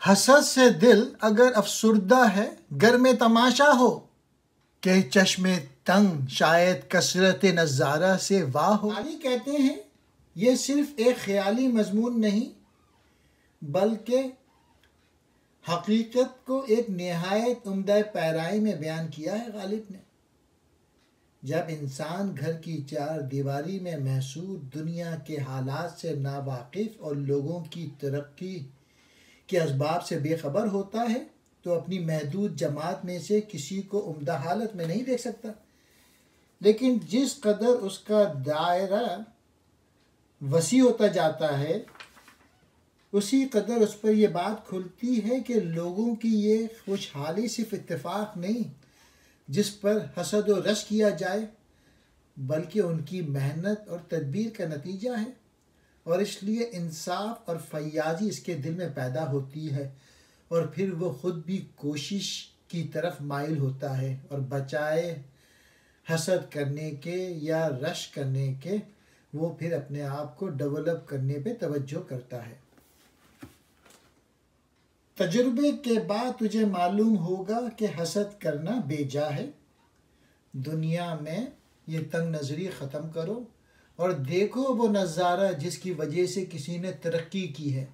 حسد سے دل اگر افسردہ ہے، گر میں تماشا ہو، کہ چشم تنگ شاید کثرت نظارہ سے واہ ہو۔ علی کہتے ہیں یہ صرف ایک خیالی مضمون نہیں بلکہ حقیقت کو ایک نہایت عمدہ پیرائی میں بیان کیا ہے غالب نے۔ جب انسان گھر کی چار دیواری میں محصور دنیا کے حالات سے ناواقف اور لوگوں کی ترقی کے اسباب سے بے خبر ہوتا ہے تو اپنی محدود جماعت میں سے کسی کو عمدہ حالت میں نہیں دیکھ سکتا، لیکن جس قدر اس کا دائرہ وسیع ہوتا جاتا ہے اسی قدر اس پر یہ بات کھلتی ہے کہ لوگوں کی یہ خوشحالی صرف اتفاق نہیں جس پر حسد و رش کیا جائے بلکہ ان کی محنت اور تدبیر کا نتیجہ ہے، اور اس لیے انصاف اور فیاضی اس کے دل میں پیدا ہوتی ہے اور پھر وہ خود بھی کوشش کی طرف مائل ہوتا ہے اور بچائے حسد کرنے کے یا رش کرنے کے وہ پھر اپنے آپ کو ڈیولپ کرنے پہ توجہ کرتا ہے۔ تجربے کے بعد تجھے معلوم ہوگا کہ حسد کرنا بیجا ہے۔ دنیا میں یہ تنگ نظری ختم کرو اور دیکھو وہ نظارہ جس کی وجہ سے کسی نے ترقی کی ہے۔